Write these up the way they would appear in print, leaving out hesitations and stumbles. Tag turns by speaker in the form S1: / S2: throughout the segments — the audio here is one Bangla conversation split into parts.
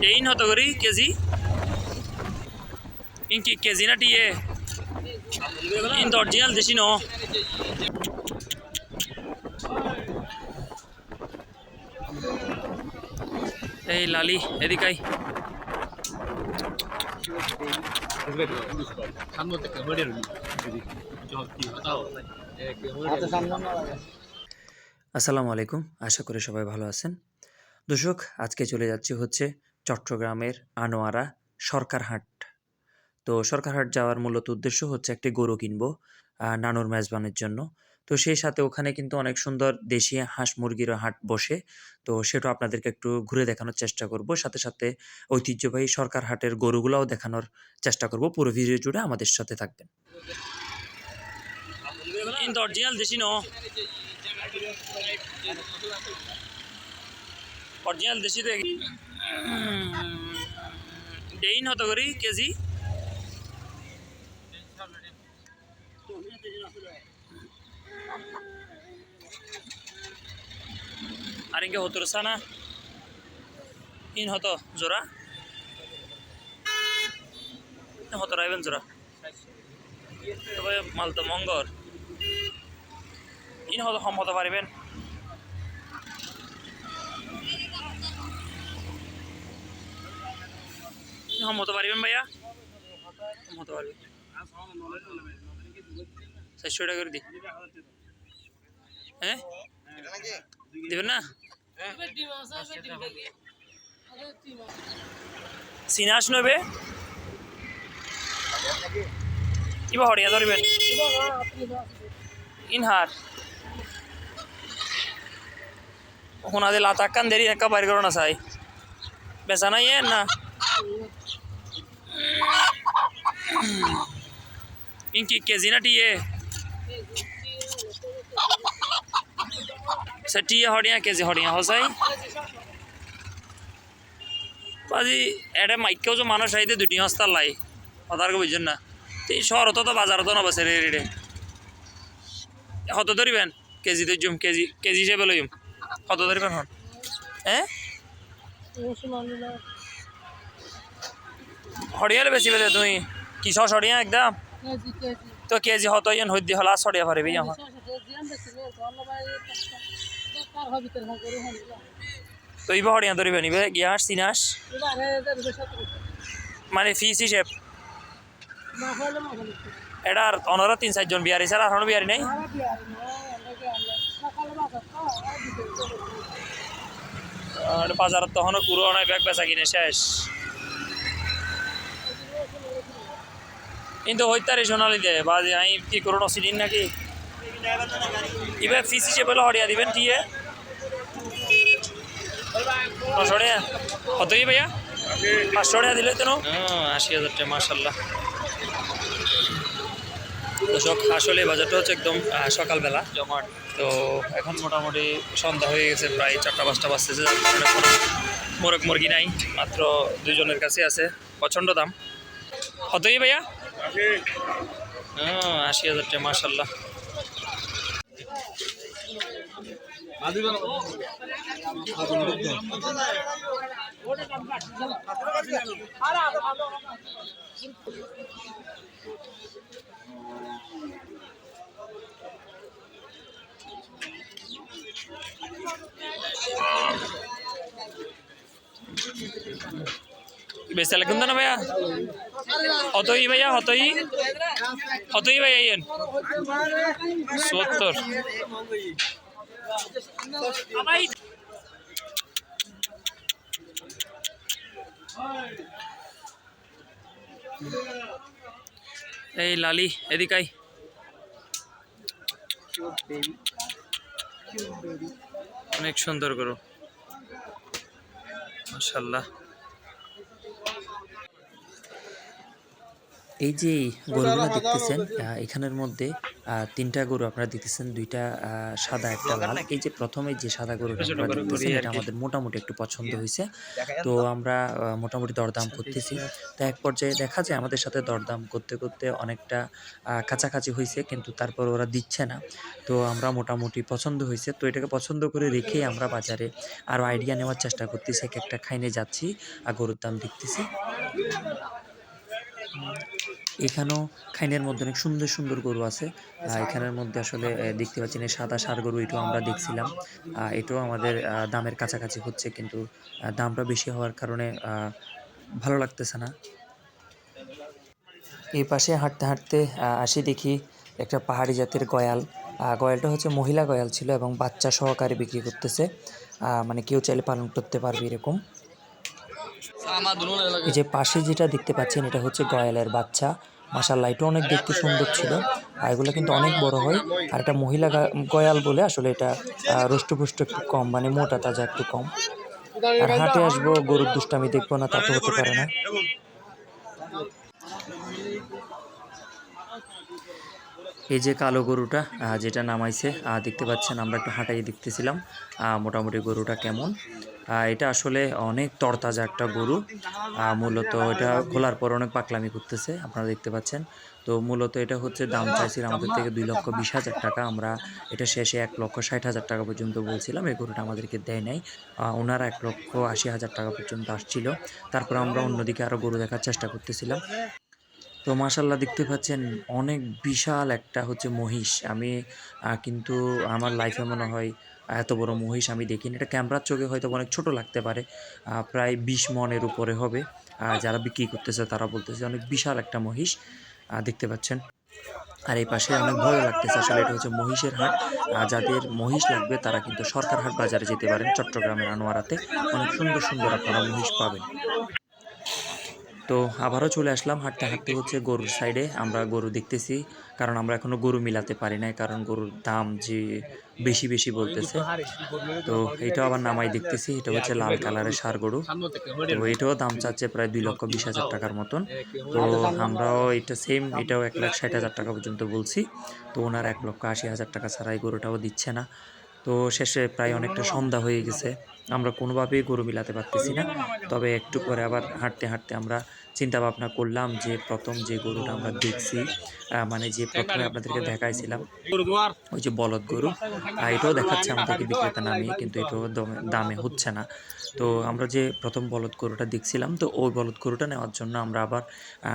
S1: Dein হতো করি কেজি ইনকি কেজি না টিয়ে ইন তো অরিজিনাল দেশি নো এই লালি এদিকাই আসসালামু আলাইকুম, আশা করি সবাই ভালো আছেন। দর্শক, আজকে চলে যাচ্ছি হচ্ছে চট্টগ্রামের আনোয়ারা সরকারহাট। তো সরকারহাট যাওয়ার মূলত উদ্দেশ্য হচ্ছে একটি গরু কিনবো নানুর মেজবানের জন্য। তো সেই সাথে ওখানে কিন্তু অনেক সুন্দর দেশি হাঁস মুরগিরও হাট বসে। তো সেটা আপনাদেরকে একটু ঘুরে দেখানোর চেষ্টা করব, সাথে সাথে ঐতিহ্যবাহী সরকারহাটের গরুগুলাও দেখানোর চেষ্টা করব। পুরো ভিডিও জুড়ে আমাদের সাথে থাকবেন। অরিজিনাল দেশি নো অরিজিনাল দেশি দেইন হতো করি কেজি আর ইনকে হতো সানা ইন হতো জোড়া হতো রাইবেন জোড়া তবে মাল তো মঙ্গর ইন হতো হম হতে পারিবেন হম হতে পারিবেন ভাইয়া হম হতে পারবেন 400 টাকা করে দি হ্যাঁ দিবেন না সিনাস নেবে কিবা হরিয়া ধরবেন ইনহার ওনাদের লাতাক্কান দেরি একটা বাইর করো না চাই বেচা নাই না ইনকি কেজি না টিয়ে টিয়ে হরিয়া কেজি হরিয়া হসাই বাজি এটা মাইকেও যে মানুষ আইতে দুটি হস্তার লাই হতারকে বুঝছেন না তুই শহরত তো বাজারত না বসে রে হত ধরিবেন কেজি তো জুম কেজি কেজি হিসেবে লইম হত ধরিবেন হন হ্যাঁ হরিয়ালে বেশি বেদে তুমি কিস হরিয়া একদম তো কেজি হত ইন হইদি হলা সরিয়া পারিবি এখন তো ইবা হরিয়া ধরিবে নিবে গিয়াস সিনাস মানে ফিস হিসেব এটার অনরা 3-4 জন বিয়ারি ছাড়া এখনো বিয়ারি নাই বাজারত তখনও পুরো অনেক ব্যাগ বেচা কিনে শেষ কিন্তু হইতারে সোনালি দে বাজে আমি কি করো নসিদিন নাকি এবার ফিস হিসেবে হরিয়া দিবেন টিয়ে 500 টাকা কতই ভাইয়া 500 টাকা দিলে তো 80,000 টাকা মাশাল্লাহ। দর্শক, আসলে বাজারটা হচ্ছে একদম সকালবেলা জমাট। তো এখন মোটামুটি সন্ধ্যা হয়ে গেছে, প্রায় 4টা-5টা বাজতেছে। যার কারণে কোনো মোরগ মুরগি নাই, মাত্র 2 জনের কাছে আছে। প্রচণ্ড দাম। কতই ভাইয়া 80,000 টাকা মাশাল্লাহ। বেচা লাগুন না ভাইয়া হতই ভাইয়া হতই ভাইয়া ইয়েন 70 এই লালি এদিকাই অনেক সুন্দর করো মাশাআল্লাহ। এই যে গরুগুলা দেখতেছেন এখানের মধ্যে ৩ টা গরু আপনারা দেখতেছেন ২ টা সাদা, ১ টা লাল। এই যে ১ম এই যে সাদা গরুটা আপনারা দেখতেছেন এটা আমাদের মোটামুটি একটু পছন্দ হইছে। তো আমরা মোটামুটি দরদাম করতেছি। তো এক পর্যায়ে দেখা যায় আমাদের সাথে দরদাম করতে, করতে অনেকটা কাছাকাছি হইছে কিন্তু তারপর ওরা দিচ্ছে না। তো আমরা মোটামুটি পছন্দ হইছে। তো এটাকে পছন্দ করে রেখেই আমরা বাজারে আরো আইডিয়া নেওয়ার চেষ্টা করতেছি। একেকটা খাইনে যাচ্ছি আর গরুর দাম দেখতেছি। এখানেও খাইনের মধ্যে অনেক সুন্দর, সুন্দর গরু আছে। এখানের মধ্যে আসলে দেখতে পাচ্ছেন এই সাদা ষাঁড় গরু এটাও আমরা দেখছিলাম। এটাও আমাদের দামের কাছাকাছি হচ্ছে কিন্তু দামটা বেশি হওয়ার কারণে ভালো লাগতেছে না। এই পাশে হাঁটতে, হাঁটতে আসি দেখি একটা পাহাড়ি জাতের গয়াল। গয়ালটা হচ্ছে মহিলা গয়াল ছিল এবং বাচ্চা সহকারে বিক্রি করতেছে। মানে কেউ চাইলে পালন করতে পারবে এরকম। এই যে পাশে যেটা দেখতে পাচ্ছেন এটা হচ্ছে গয়ালের বাচ্চা। মাশাআল্লাহ এটাও অনেক দেখতে সুন্দর ছিল। আর এগুলো কিন্তু অনেক বড় হয়। আর এটা মহিলা গয়াল বলে আসলে এটা রুষ্ট-পুষ্ট একটু কম মানে মোটা তাজা একটু কম। আর হাটে আসবো গরুর দুষ্টামি দেখবো না তা তো হতে পারে না। এই যে কালো গরুটা যেটা নামাইছে দেখতে পাচ্ছেন আমরা একটু হাঁটাই দেখতেছিলাম মোটামুটি গরুটা কেমন। এটা আসলে অনেক তরতাজা একটা গরু। মূলত এটা খোলার পর অনেক পাকলামি করতেছে আপনারা দেখতে পাচ্ছেন। তো মূলত এটা হচ্ছে দাম চাইছিল আমাদের থেকে ২,২০,০০০ টাকা। আমরা এটা শেষে ১,৬০,০০০ টাকা পর্যন্ত বলছিলাম। এই গরুটা আমাদেরকে দেয় নাই। ওনারা ১,৮০,০০০ টাকা পর্যন্ত আসছিল। তারপর আমরা অন্যদিকে আরও গরু দেখার চেষ্টা করতেছিলাম। তো মাশাআল্লাহ দেখতে পাচ্ছেন অনেক বিশাল একটা হচ্ছে মহিষ। আমি কিন্তু আমার লাইফে মনে হয় এত বড় মহিষ আমি দেখিনি। এটা ক্যামেরার চোখে হয়তো অনেক ছোট লাগতে পারে। প্রায় ২০ মণের উপরে হবে। যারা বিক্রি করতেছে তারা বলতেছে অনেক বিশাল একটা মহিষ দেখতে পাচ্ছেন। আর এই পাশে অনেক ভয়ও লাগতেছে। আসলে এটা হচ্ছে মহিষের হাট। যাদের মহিষ লাগবে তারা কিন্তু সরকার হাট বাজারে যেতে পারেন চট্টগ্রামের আনোয়ারাতে। অনেক সুন্দর, সুন্দর আপনারা মহিষ পাবেন। তো আবারও চলে আসলাম হাঁটতে, হাঁটতে হচ্ছে গরুর সাইডে। আমরা গরু দেখতেছি। কারণ আমরা এখনো গরু মিলাতে পারি নাই। কারণ গরুর দাম যে বেশি, বেশি বলতেছে। তো এটাও আবার নামাই দেখতেছি। এটা হচ্ছে লাল কালারের ষাঁড় গরু। তো এটাও দাম চাচ্ছে প্রায় ২,২০,০০০ টাকার মতন। তো আমরাও এটা সেম এটাও ১,৬০,০০০ টাকা পর্যন্ত বলছি। তো ওনার ১,৮০,০০০ টাকা ছাড়া এই গরুটাও দিচ্ছে না। তো শেষে প্রায় অনেকটা সন্ধ্যা হয়ে গেছে। আমরা কোনোভাবেই গরু মিলাতে পারতেছি না। তবে একটু পরে আবার হাঁটতে, হাঁটতে আমরা চিন্তা ভাবনা করলাম যে ১ম যে গরুটা আমরা দেখছি মানে যে ১ম এ আপনাদেরকে দেখাইছিলাম ওই যে বলদ গরু এটাও দেখাচ্ছে আমাদেরকে বিক্রেতা নামিয়ে কিন্তু এটাও দামে হচ্ছে না। তো আমরা যে ১ম বলদ গরুটা দেখছিলাম তো ওই বলদ গরুটা নেওয়ার জন্য আমরা আবার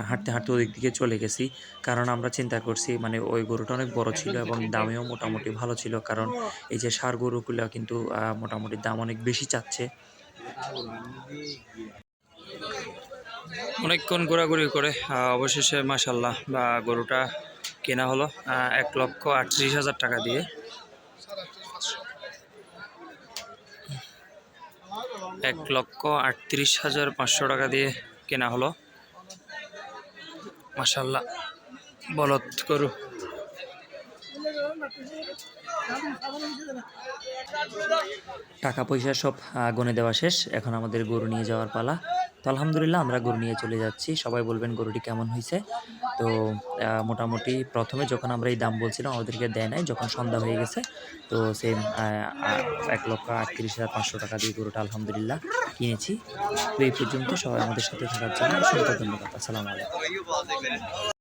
S1: হাঁটতে, হাঁটতে ওদিক দিকে চলে গেছি। কারণ আমরা চিন্তা করছি মানে ওই গরুটা অনেক বড় ছিল এবং দামেও মোটামুটি ভালো ছিল। কারণ এই যে ষাঁড় গরুগুলা কিন্তু মোটামুটি দাম অনেক বেশি চাচ্ছে। অনেকক্ষণ ঘোরাঘুরি করে অবশেষে মাশাআল্লাহ গরুটা কেনা হলো ১,৩৮,০০০ টাকা দিয়ে। ১,৩৮,৫০০ টাকা দিয়ে কেনা হলো। মাশাআল্লাহ বলদ গরু। টাকা পয়সা সব গুনে দেওয়া শেষ। এখন আমাদের গরু নিয়ে যাওয়ার পালা। তো আলহামদুলিল্লাহ আমরা গরু নিয়ে চলে যাচ্ছি। সবাই বলবেন গরুটি কেমন হইছে। তো মোটামুটি ১ম এ যখন আমরা এই দাম বলছিলাম আমাদেরকে দেয় নাই। যখন সন্ধ্যা হয়ে গেছে তো সেম ১,৩৮,৫০০ টাকা দিয়ে গরুটা আলহামদুলিল্লাহ কিনেছি। তো এই পর্যন্ত সবাই আমাদের সাথে থাকার জন্য অসংখ্য ধন্যবাদ। আসসালামু আলাইকুম।